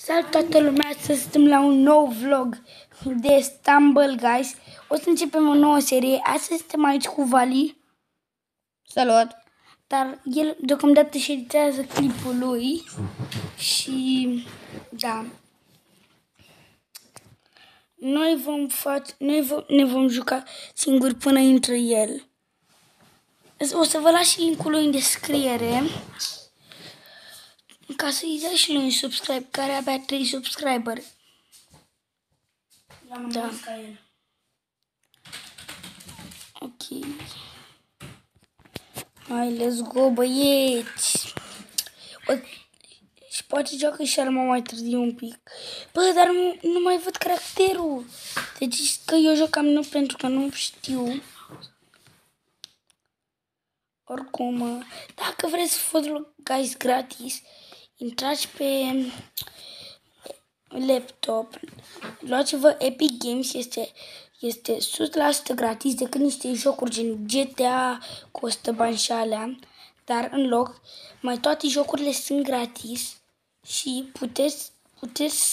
Salut toată lumea, astăzi suntem la un nou vlog de Stumble Guys. O să începem o nouă serie. Astăzi suntem aici cu Vali. Salut! Dar el deocamdată își editează clipul lui. Și da. Noi ne vom juca singuri până intră el. O să vă las și linkul lui în descriere. Ca să-i dai și lui un subscribe, care abia 3 subscriberi. Da. Ok. Hai, let's go, băieți. Și poate joacă și arma mai târziu un pic. Bă, dar nu mai văd caracterul. Deci că eu jocam nu pentru că nu știu. Oricum, dacă vreți Fall Guys gratis, intrați pe laptop, luați-vă Epic Games, este 100% gratis decât niște jocuri gen GTA, costă bani și alea, dar în loc, mai toate jocurile sunt gratis și puteți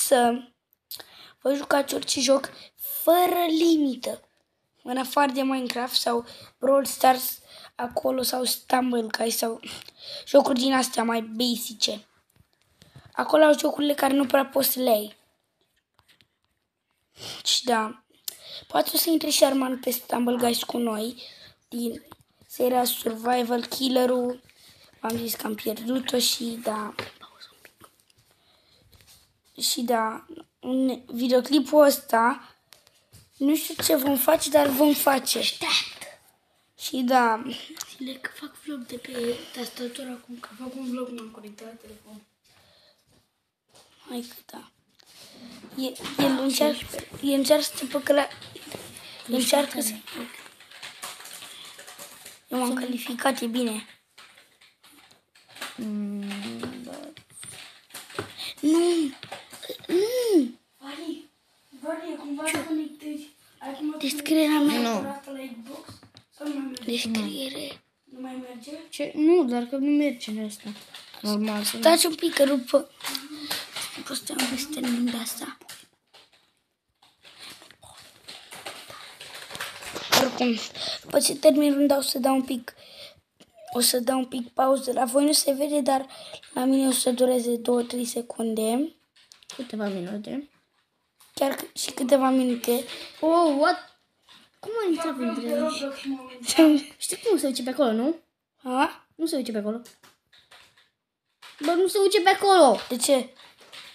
să vă jucați orice joc fără limită, în afară de Minecraft sau Brawl Stars acolo sau Stumble Guys sau jocuri din astea mai basice. Acolo au jocurile care nu prea poți să le iei. Și da, poate o să intre și Arman pe Stumble Guys cu noi din seria Survival Killer-ul. Am zis că am pierdut-o și da. Și da, în videoclipul ăsta nu știu ce vom face, dar vom face. Și da. Zile că fac vlog de pe tastatură acum, că fac un vlog, m-am conectat la telefon. Hai că da. El încearcă să te păcăla. El încearcă să... Eu m-am calificat, e bine. Nu! Vali, cumva să conectezi. Descrierea mea. La Xbox? Sau nu mai merge? Descriere. Nu mai merge? Ce? Nu, dar că nu merge în asta. Normal să Stați un pic, că după... Posteam peste de asta. Oricum, după ce termin runda o să dau un pic pauză. La voi nu se vede, dar la mine o să dureze 2-3 secunde. câteva minute. Chiar și câteva minute. Oh, what? Cum ai intrat printre aici? Știi cum se duce pe acolo, nu? Ha? Nu se duce pe acolo. Bă, nu se duce pe acolo. De ce?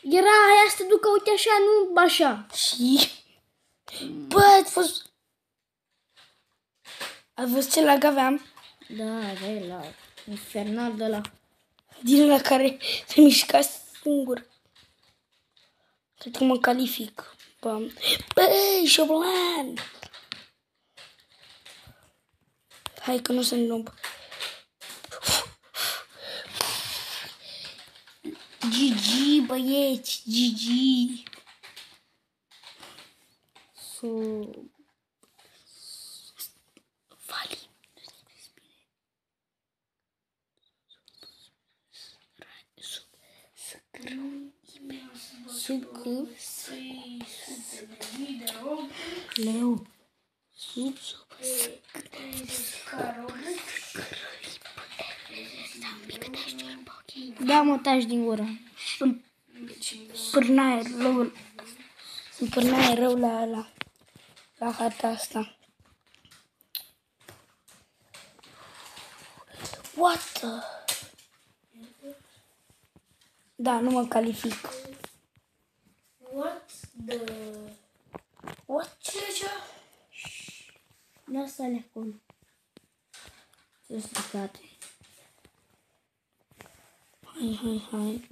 Era aia să te ducă, uite așa, nu așa. Și... Bă, Ați văzut ce lag aveam? Da, aveai la infernal de la... Din ăla care se mișca singur. Cred că mă calific. Băi, șoblan! Hai că nu se întâmplă. GG, băieți, GG. Vali. Leu. Da, mă, taci din gură. Pârnaie rău la harta asta. What the... Da, nu mă calific. What? Ce e așa? Lasă-le acolo. Sunt stricate. Hai.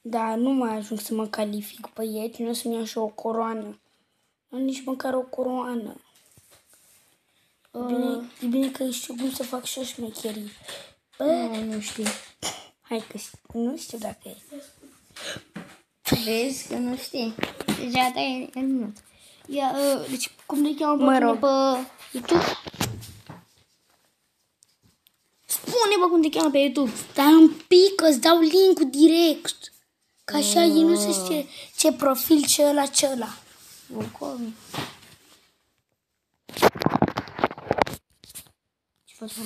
Da, nu mai ajung să mă calific, băieți. Nu o să-mi iau și o coroană. Nu am nici măcar o coroană. E bine că știu cum să fac și o șmecherie. Nu știu. Hai că nu știu dacă e. Vezi că nu știi. Deja te-ai eliminat. Ia, deci cum ne cheamă Mă rog. pe YouTube? Spune, bă, cum te cheamă pe YouTube. Stai un pic, îți dau link-ul direct. Ca așa ei nu se știe ce profil ce ăla. Volcovi. Ce faci, mă?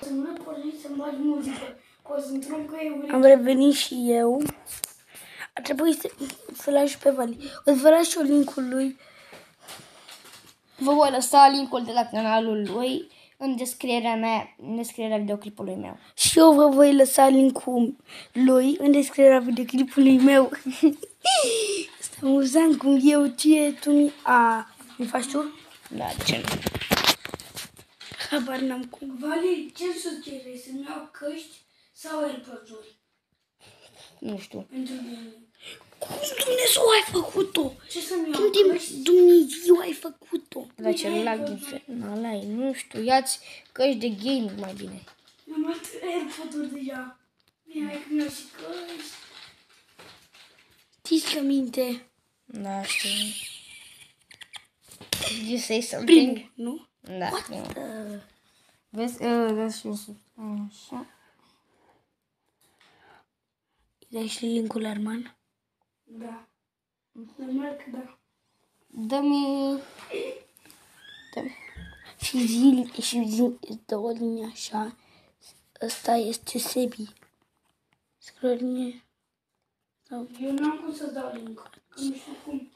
Să nu porni să-mi bagi muzică. Concentrăm că eu Am revenit și eu. Ar trebui să lași pe Vali. O să vă las și eu link-ul lui. Vă voi lăsa link-ul de la canalul lui în descrierea videoclipului meu. Și eu vă voi lăsa link-ul lui în descrierea videoclipului meu. Este amuzant cum eu ție, tu mi faci tu? Da, ce nu? Habar n-am cum. Vali, ce sugeri? Să-mi iau căști sau AirPods-uri? Nu știu. Pentru mine. Cum Dumnezeu ai făcut-o? Ce să-mi iau Cum Dumnezeu ai făcut-o? La ce lag infernal ai? Nu știu. Ia-ți căști de gaming mai bine. Mi-am luat AirPods-uri deja. Bine, hai că mi-au și căști. Ți-ți minte? Da, știu. Did you say something? Primul, nu? Da. Vezi? Vezi și așa. Îi dai și link-ul Arman? Da. Normal că da. Dă-mi... Și zi, îți dă o linie așa. Ăsta este Sebi. Scrie o linie. Sau... Eu n-am cum să-ți dau link. Că nu știu cum.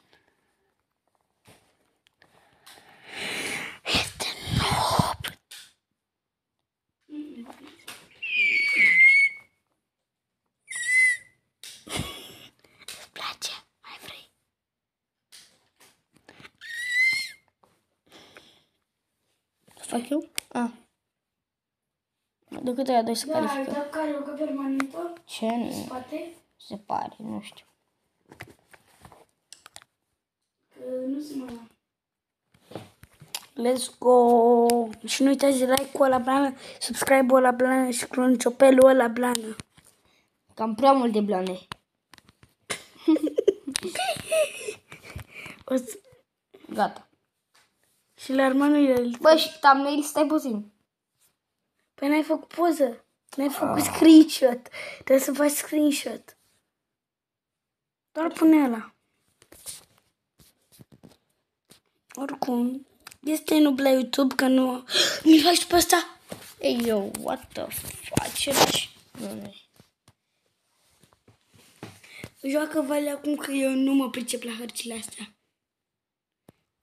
Este noob. Îți place? Mai vrei? Fac eu? Ah. De câte ori doi se Da, califică? dar care o că permanentă? Ce? Nu Spate? se pare, nu știu. Că nu se mai... Let's go! Și nu uitați de like-ul ăla blană, subscribe-ul ăla blană și clonciopelul ăla blană. Cam prea mult de blane. O să... Gata. Și la Armanul el. Bă, și thumbnail, stai puțin. Păi n-ai făcut poză. N-ai făcut screenshot. Trebuie să faci screenshot. Doar pune ăla. Oricum, este noob la YouTube că nu... Mi faci pe ăsta? Ei, eu, what the fuck? Nu. Joacă Vale acum că eu nu mă pricep la hărțile astea.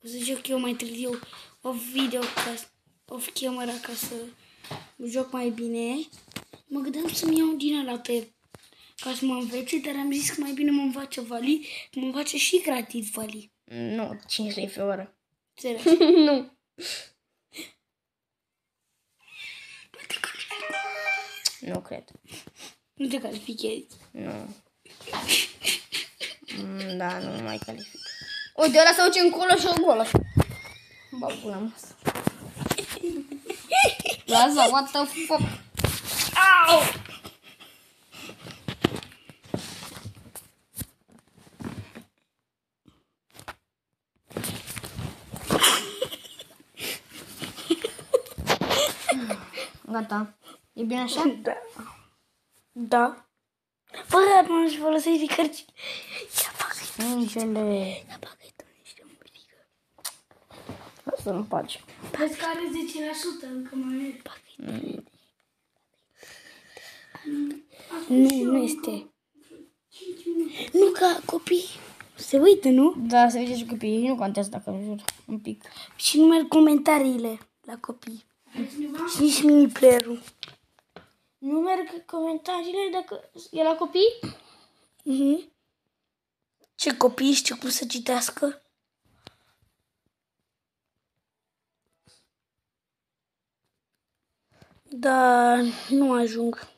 O să joc eu mai târziu off camera ca să joc mai bine. Mă gândeam să-mi iau din ăla pe ca să mă învețe, dar am zis că mai bine mă învață Vali, că mă învață și gratis Vali. Nu, 5 lei pe oră. Serios. Nu. Nu cred. Nu te califichezi. Nu. Da, nu mai calific. Uite, ăla se duce încolo și încolo. Bă, pula masă. Lasă, what the fuck? Au! Gata. E bine așa? Da. Da. Bă, nu își folosești cărți. Ia bagă-i. Angele. Ia bagă-i tu niște muzică. Să nu faci. Vezi că are 10%, încă mai merg. Nu este. Nu ca copii. Se uită, nu? Da, să vedeți copiii. Nu contează dacă îmi jur. Un pic. Și nu merg comentariile la copii. Și nici mini player-ul. Nu merg comentariile dacă e la copii? Mhm. Ce copii știu cum să citească? Da, nu ajung.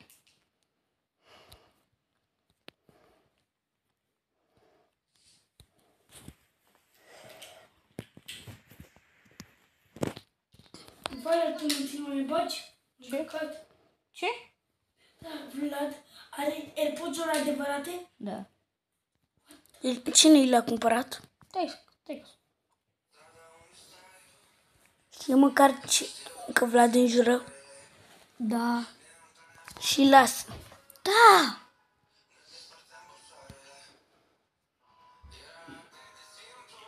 Vale, tu nu mai bagi? Jucat. Ce? Da, Vlad are AirPods-uri adevărate? Da. Cine i l-a cumpărat? Text. Știe măcar că Vlad înjură. Da. Și lasă. Da!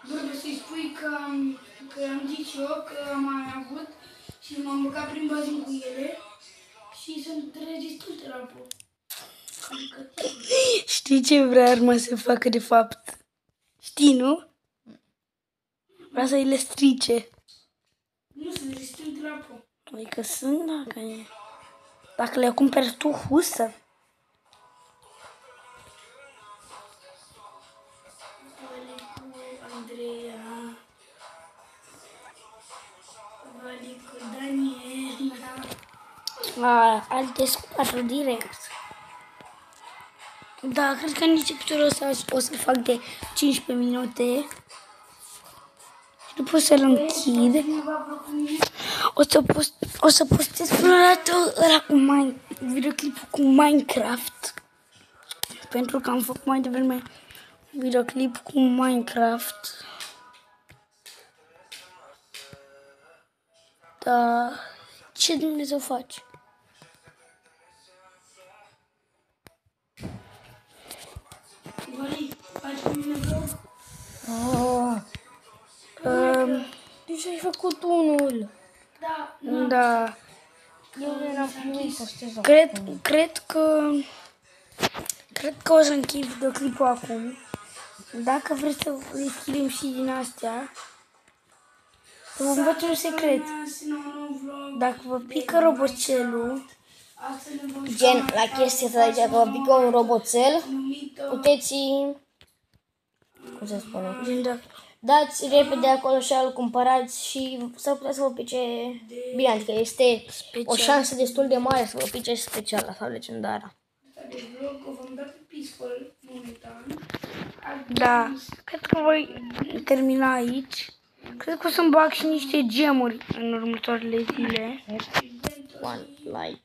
Trebuie să-i spui că am zis eu că am mai avut și m-am băgat prin bazin cu ele și sunt rezistente la apă. Știi ce vrea Arma să facă de fapt? Știi, nu? Vrea să îi le strice. Nu sunt rezistente la apă. Adică sunt, dacă e. Dacă le cumperi tu husă. Vali cu Andreea. Vali cu Daniela. Alte 4 direct. Da, cred că nici episodul ăsta o să fac de 15 minute. Și după să-l închid. O să postez până la ăla cu videoclipul cu Minecraft. Pentru că am făcut mai devreme videoclip cu Minecraft. Da, ce Dumnezeu faci? Vali, faci cu mine vlog? Deci ai făcut unul. Da. Da. Eu nu-i postez. Cred că o să închei videoclipul acum. Dacă vreți să deschidem și din astea, să vă învăț un secret. Dacă vă pică roboțelul, Gen, la chestia asta de aici, că vă pică un roboțel, puteți, cum se spune, gen da, dați repede acolo și îl cumpărați și s-ar putea să vă pice bine, adică este o șansă destul de mare să vă pice specială sau legendară. De vlog o vom da pe Peaceful momentan. da, cred că voi termina aici. Cred că o să-mi bag și niște gemuri în următoarele zile. One like,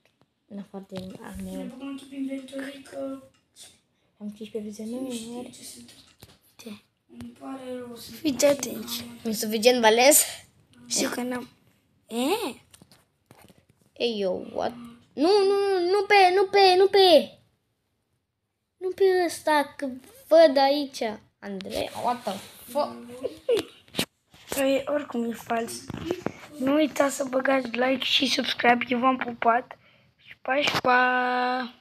în afară de al meu. Ne băgăm în inventory că Am 15 vizionări. ce se întâmplă. Îmi pare rău să Fiți atenți. Insuficient vales? Știu că n-am... Ei, eu, what? Nu pe ăsta, că văd aici. Andrei, what the fuck? Oricum e fals. Nu uitați să băgați like și subscribe. Eu v-am pupat. Și pa, și pa!